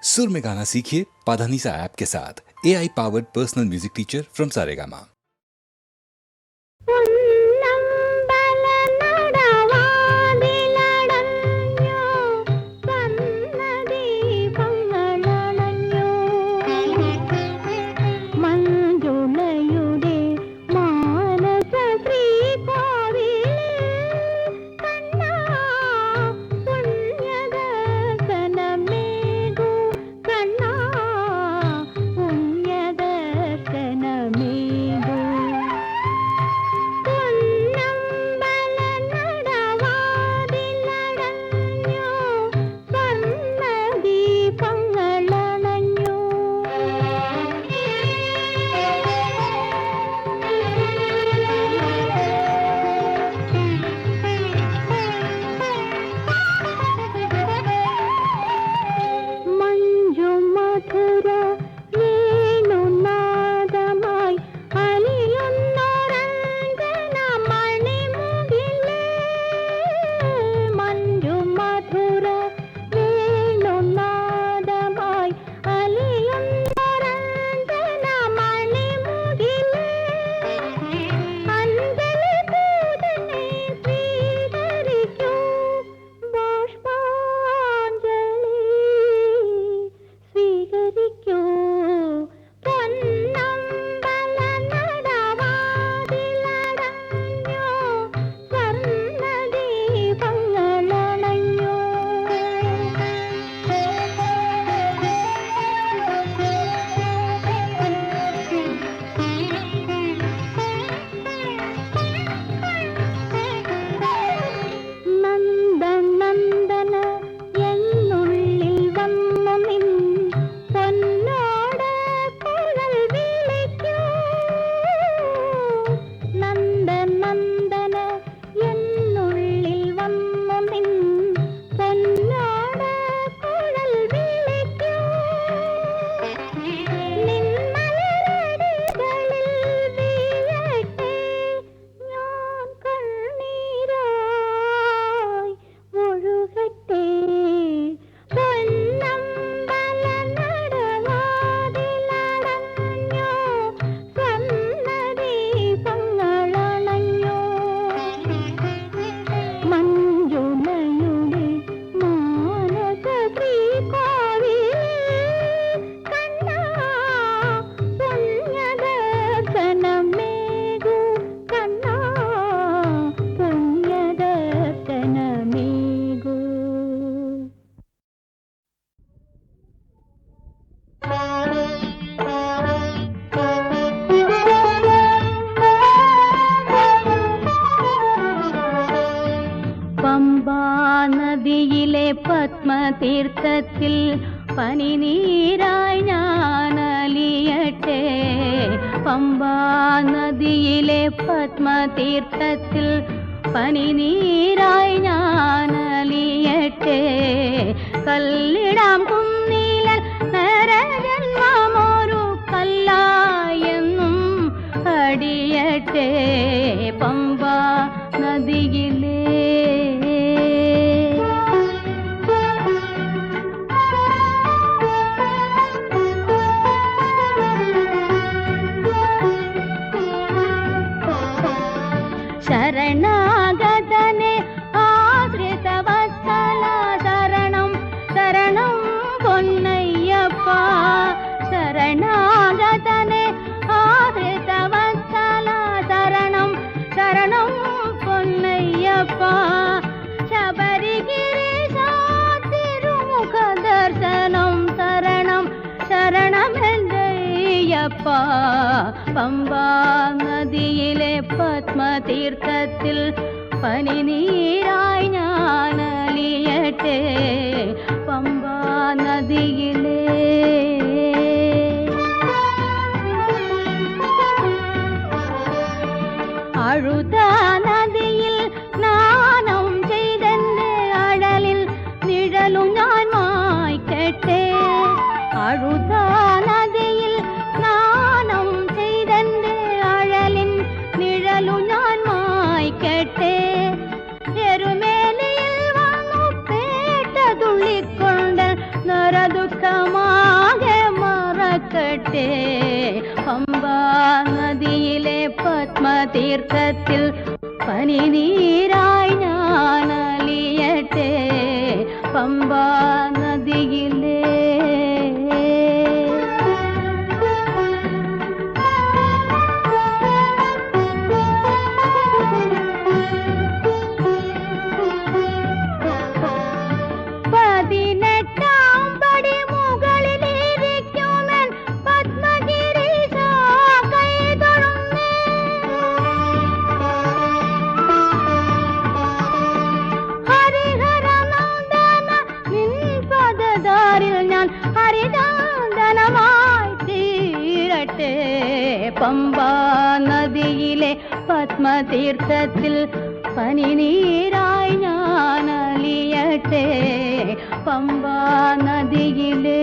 सुर में गाना सीखिए पाधानीसा ऐप के साथ। AI powered personal music teacher from Saregama. തീർത്ഥത്തിൽ പനിനീരായി ഞാനലിയട്ടെ. പമ്പാ നദിയിലെ പത്മതീർത്ഥത്തിൽ പനിനീരായി ഞാനലിയട്ടെ. കല്ലിടാം കുന്നിലൻ നരജന്മമൊരു കല്ലായെന്നും അടിയട്ടെ. പമ്പാ നദിയിലെ ശരണാഗതനെ ആശ്രിതവത്സല ശരണം ശരണം പൊന്നയ്യപ്പ. ശരണാഗതനെ ആശ്രിതവത്സല ശരണം ശരണം പൊന്നയ്യപ്പ. ശബരിഗിരീശ തിരുമുഖ ദർശനം ശരണം ശരണമെന്തയ്യപ്പ. പമ്പാ നദിയിലെ പത്മതീർത്ഥത്തിൽ പനിനീരായി ഞാനലിയട്ടെ. പമ്പാ നദിയിലെ അഴുത നദിയിൽ സ്നാനം ചെയ്തെന്റെ അഴലിൽ നിഴലും ഞാൻ മായ്ക്കട്ടെ. അഴുത നദിയിൽ സ്നാനം ചെയ്തെന്റെ അഴലിൻ നിഴലു ഞാൻ മായ്ക്കട്ടെ. എരുമേലിയിൽ വന്നു പേട്ട തുള്ളിക്കൊണ്ട് നരദുഃഖ ദുഃഖമാകെ മറക്കട്ടെ. പമ്പാ നദിയിലെ പത്മതീർത്ഥത്തിൽ പനിനീരായി ഞാൻ അലിയട്ടെ. പമ്പാ നദിയിലെ പമ്പാ നദിയിലെ പത്മതീർത്ഥത്തിൽ പനിനീരായി ഞാൻ അലിയട്ടെ. പമ്പാ നദിയിലെ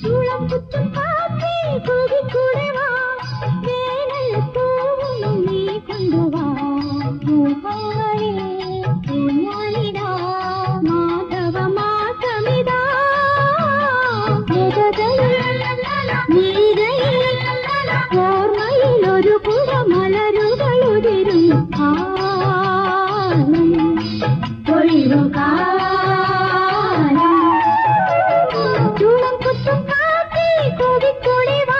சூளம் குத்தும் காற்றே கூவி கூடவா, வேனல் பூவும் நீ கொண்டு வா. பூபாலே பூஞானிடா, மாதவ மாசமிதா. ஓர்மையில் ஒரு புற மலருகள் உதிரும் காலம், பொழிவு காலம். சூளம் குத்தும் காற்றே கூவி கூடவா,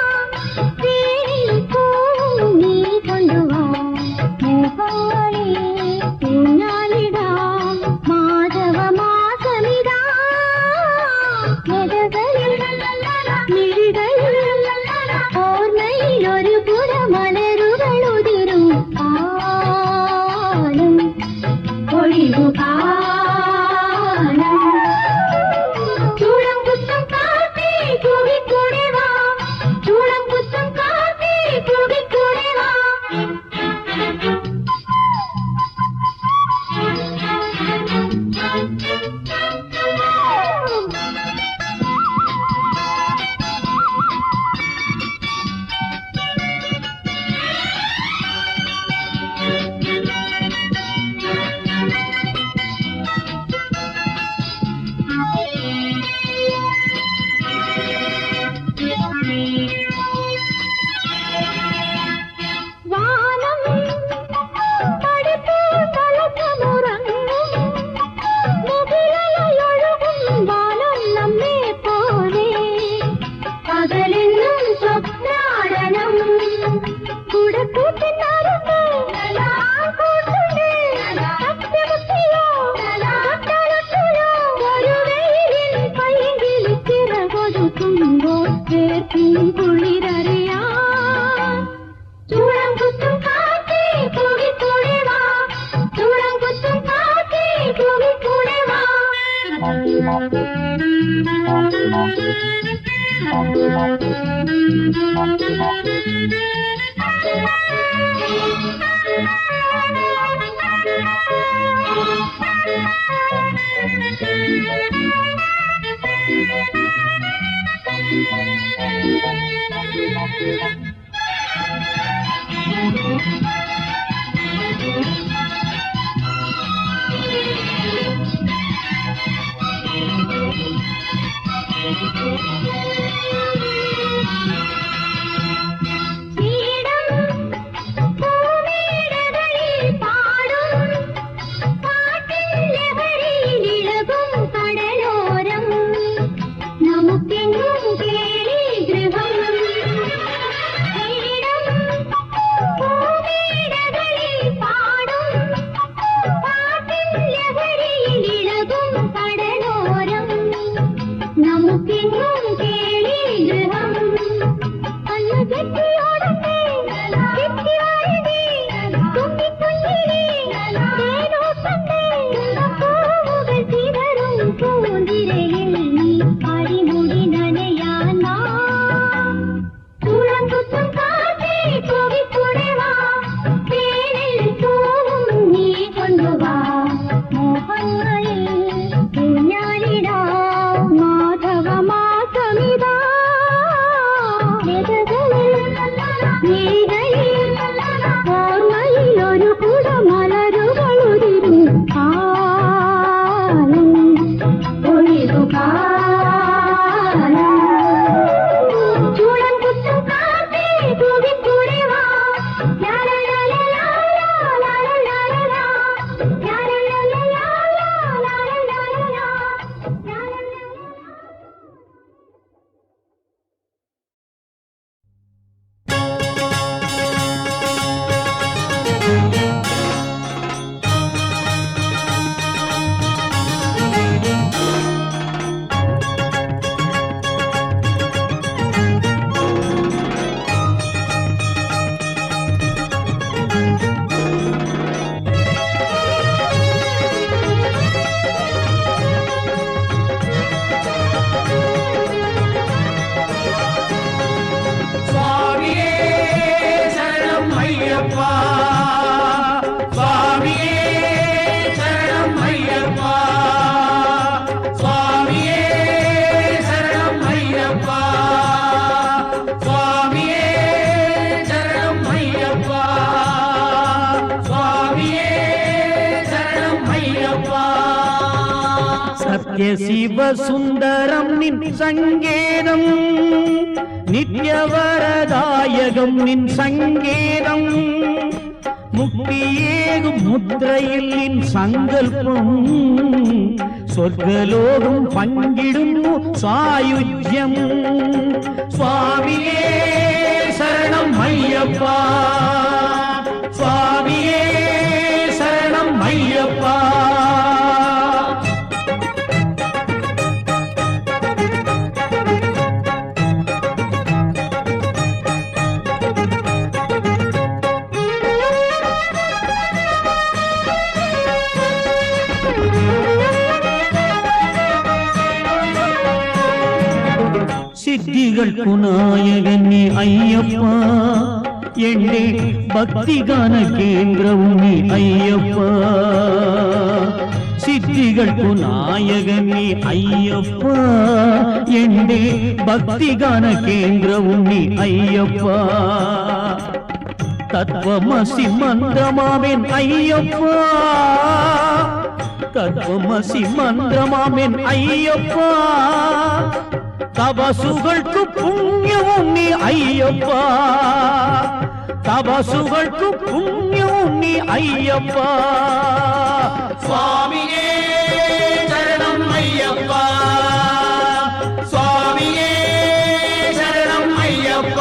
வேனில் பூவும் நீ கொண்டு வா. பூபாலே பூஞானிடா, மாதவ மாசமிதா. ஓர்மையில் ஒரு புற மலருகள் உதிரும் காலம், பொழிவு காலம். சூளம் குத்தும் காற்றே கூவி கூடவா, சூளம் குத்தும் காற்றே கூவி கூடவா. வானம் படுத்து கலக்கமுறங்கும், முகிலலையொழுகும் வானம் நம்மே போலே. பகலென்னும் சொப்னாடனம் குடக்கூட்டின் அரும்பு கூட்டுண்டு, சத்தியமுத்தியோ கட்டளத்துயோ, ஒரு வெயிலின் பைங்கிலி சிறகொதுக்கும்போ வேர்ப்பின் குளிரறியா. சூளம் குத்தும் காற்றே கூவி கூடவா, சூளம் குத்தும் காற்றே கூவி கூடவா. நமக்கெங்கும் கேளி சத்யசிவ சுந்தரம் நின் சங்கேதம் நித்யவரதாயகம் நின் சங்கேதம் முக்தியேகும் முத்திரையில் நின் சங்கல்பம் சொர்க்கலோகம் பங்கிடும் சாயுஜ்யம் சுவாமியே சரணம் ஐயப்பா சுவாமியே சரணம் ஐயப்பா சித்திகள்க்கு நாயகன் நீ ஐயப்பா எண்ணே பக்திகான கேந்திரவும் நீ ஐயப்பா சித்திகள்க்கு நாயகன் நீ ஐயப்பா எண்ணே பக்திகான கேந்திரவும் நீ ஐயப்பா தத்துவமசி மந்திரமாமென் ஐயப்பா தத்துவமசி மந்திரமாமென் ஐயப்பா தபசுகൾക്ക് പുണ്യവും നീ അയ്യപ്പ തപസുകൾക്ക് പുണ്യവും നീ അയ്യപ്പ സ്വാമിയേ ശരണം അയ്യപ്പ സ്വാമിയേ ശരണം അയ്യപ്പ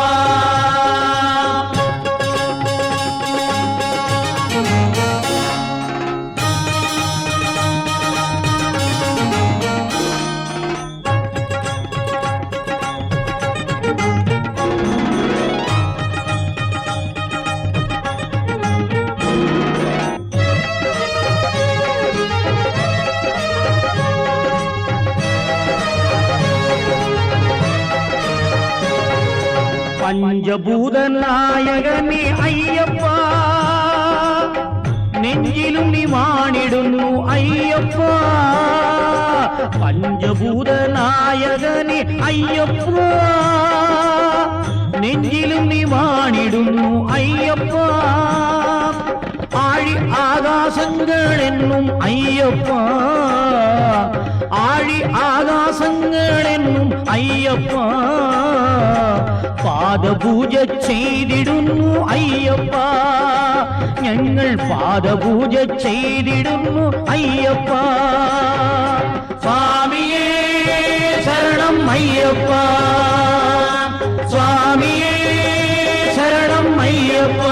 பஞ்சபூத நாயகனே ஐயப்பா நெஞ்சிலும் நீ வாணிடுന്നു ஐயப்பா பஞ்சபூத நாயகனே ஐயப்பா நெஞ்சிலும் நீ வாணிடுന്നു ஐயப்பா ஆழி ஆகாசங்கள் என்னும் ஐயப்பா ஆழி ஆகாசங்கள் என்னும் ஐயப்பா പാദപൂജ ചെയ്തിടുന്നു അയ്യപ്പ ഞങ്ങൾ പാദപൂജ ചെയ്തിടുന്നു അയ്യപ്പ സ്വാമിയേ ശരണം അയ്യപ്പ സ്വാമിയേ ശരണം അയ്യപ്പ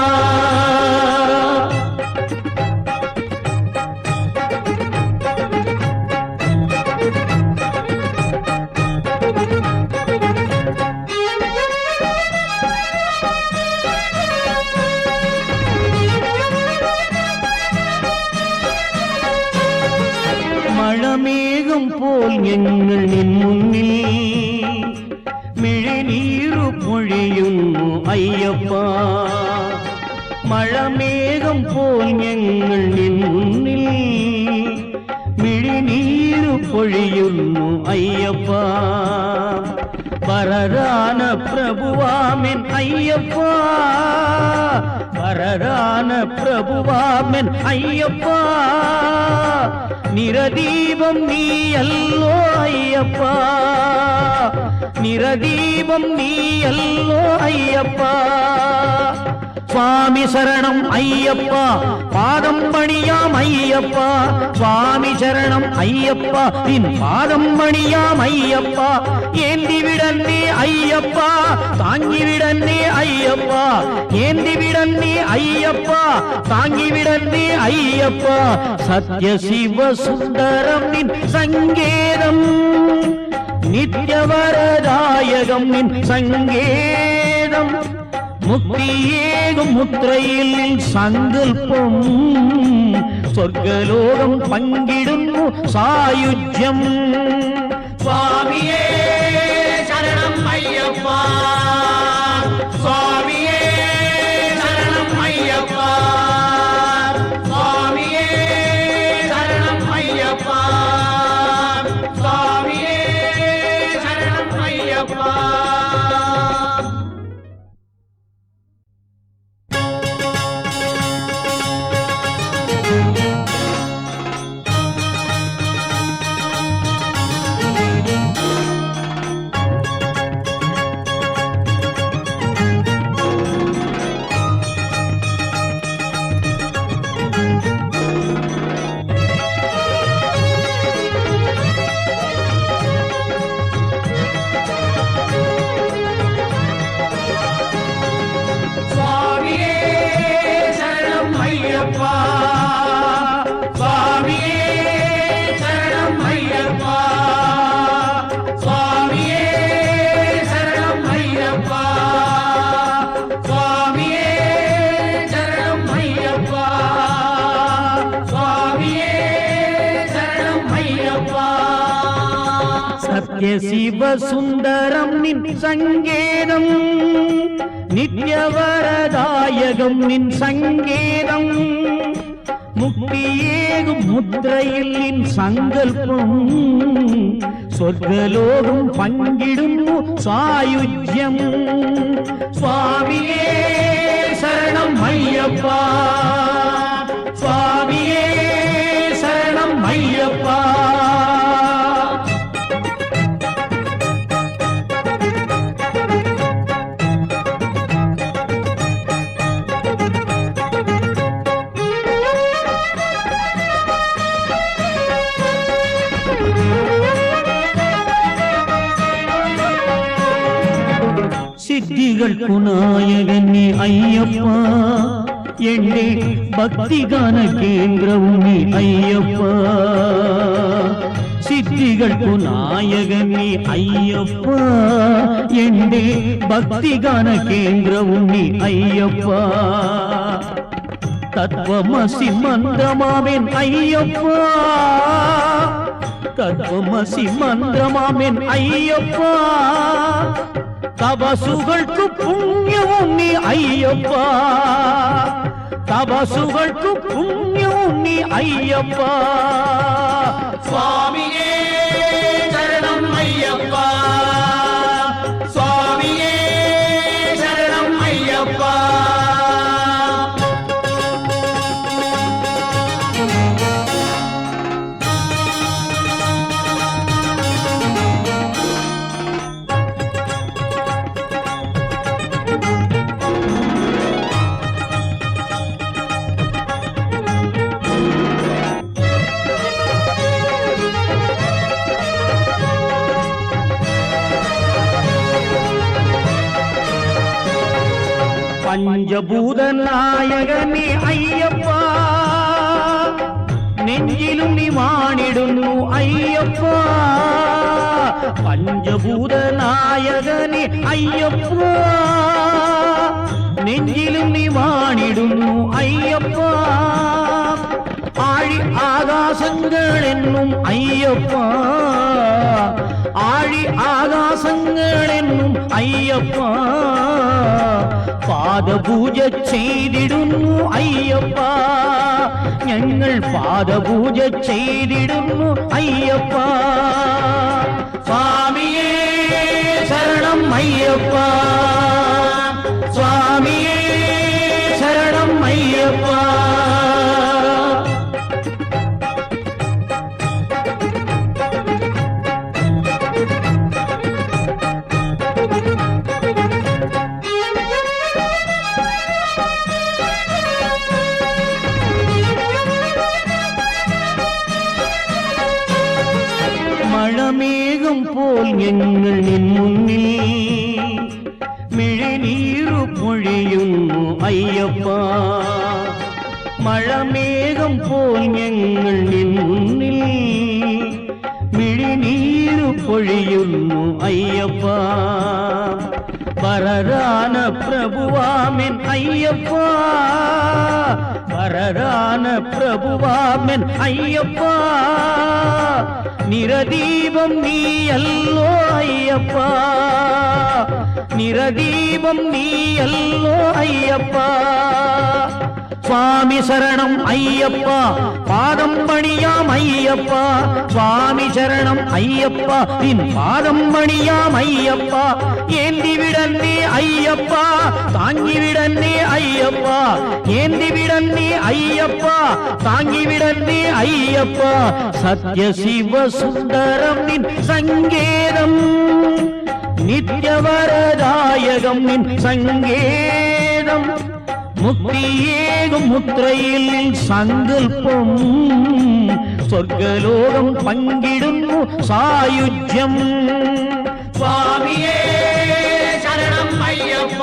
மழமேகம் போல் எங்கள் நின் முன்னில் மிழிநீரு பொழியுന്നു ஐயப்பா மழமேகம் போல் எங்கள் நின் முன்னில் മിഴിനീരു പൊഴിയുന്നു അയ്യപ്പ പരരാന പ്രഭുവാമൻ അയ്യപ്പ പരരാന പ്രഭുവാമൻ അയ്യപ്പ നിരദീപം നീയല്ലോ അയ്യപ്പ നിരദീപം നീയല്ലോ അയ്യപ്പ സ്വാമി ശരണം അയ്യപ്പ പാദം പണിയാം അയ്യപ്പ സ്വാമി ശരണം അയ്യപ്പ നിൻ പാദം പണിയാം അയ്യപ്പ ഏന്തിവിടന്നേ അയ്യപ്പ താങ്ങിവിടന്നേ അയ്യപ്പ ഏന്തിവിടന്നേ അയ്യപ്പ താങ്ങിവിടന്നേ അയ്യപ്പ സത്യശിവ സുന്ദരം നിൻ സങ്കേതം നിത്യവരദായകം നിൻ സങ്കേതം മുക്തിയേകും മുത്രയിൽ സങ്കൽപ്പം സ്വർഗലോകം പങ്കിടുന്നു സായുജ്യം സ്വാമിയേ ശരണം അയ്യപ്പ സ്വാമിയേ ശരണം അയ്യപ്പ സ്വാമിയേ ശരണം അയ്യപ്പ സ്വാമിയേ ശരണം അയ്യപ്പ சத்யசிவ சுந்தரம் நின் சங்கேதம் நித்யவரதாயகம் நின் சங்கேதம் முக்தியேகும் முத்திரையில் நின் சங்கல்பம் சொர்க்கலோகம் பங்கிடும் சாயுஜ்யம் சுவாமியே சரணம் ஐயப்பா சுவாமியே சரணம் ஐயப்பா சித்திகள்க்கு நாயகன் நீ ஐயப்பா எண்ணே பக்திகான கேந்திரவும் நீ ஐயப்பா சித்திகள்க்கு நாயகன் நீ ஐயப்பா எண்ணே பக்திகான கேந்திரவும் நீ ஐயப்பா தத்வமசி மந்திரமாவேன் ஐயப்பா தத்வமசி மந்திரமாவேன் ஐயப்பா தபசுகൾക്ക് புண்ணியവും നീ അയ്യപ്പ തപസുകൾക്ക് പുണ്യവും നീ അയ്യപ്പ സ്വാമിയേ ശരണം അയ്യപ്പ സ്വാമിയേ ശരണം അയ്യപ്പ பஞ்சபூத நாயகனே ஐயப்பா நெஞ்சிலும் நீ வாணிடுന്നു ஐயப்பா பஞ்சபூத நாயகனே ஐயப்பா நெஞ்சிலும் நீ வாணிடுന്നു ஐயப்பா ஆழி ஆகாசங்கள் என்னும் ஐயப்பா ஆழி ஆகாசங்கள் என்னும் ஐயப்பா പാദപൂജ ചെയ്തിടുന്നു അയ്യപ്പ ഞങ്ങൾ പാദപൂജ ചെയ്തിടുന്നു അയ്യപ്പ സ്വാമിയേ ശരണം അയ്യപ്പ സ്വാമിയേ ശരണം അയ്യപ്പ മഴമേഘം പോൽ ഞങ്ങൾ നിൻ മുന്നിൽ മിഴിനീരു പൊഴിയുന്നു അയ്യപ്പ മഴമേഘം പോൽ ഞങ്ങൾ നിൻ മുന്നിൽ മിഴിനീരു പൊഴിയുന്നു അയ്യപ്പ വരരാന പ്രഭുവാമൻ അയ്യപ്പ വരരാന പ്രഭുവാമൻ അയ്യപ്പ നിരദീപം നീയല്ലോ അയ്യപ്പ നിരദീപം നീയല്ലോ അയ്യപ്പ സ്വാമി ശരണം അയ്യപ്പ പാദം പണിയാം അയ്യപ്പ സ്വാമി ശരണം അയ്യപ്പ നിൻ പാദം പണിയാം അയ്യപ്പ ഏന്തിവിടന്നേ അയ്യപ്പ താങ്ങിവിടന്നേ അയ്യപ്പ ഏന്തിവിടന്നേ അയ്യപ്പ താങ്ങിവിടന്നേ അയ്യപ്പ സത്യശിവ സുന്ദരം നിൻ സങ്കേതം നിത്യവരദായകം നിൻ സങ്കേതം മുക്തിയേകും മുത്രയിൽ സങ്കൽപ്പം സ്വർഗലോകം പങ്കിടുന്നു സായുജ്യം സ്വാമിയേ ശരണം അയ്യപ്പ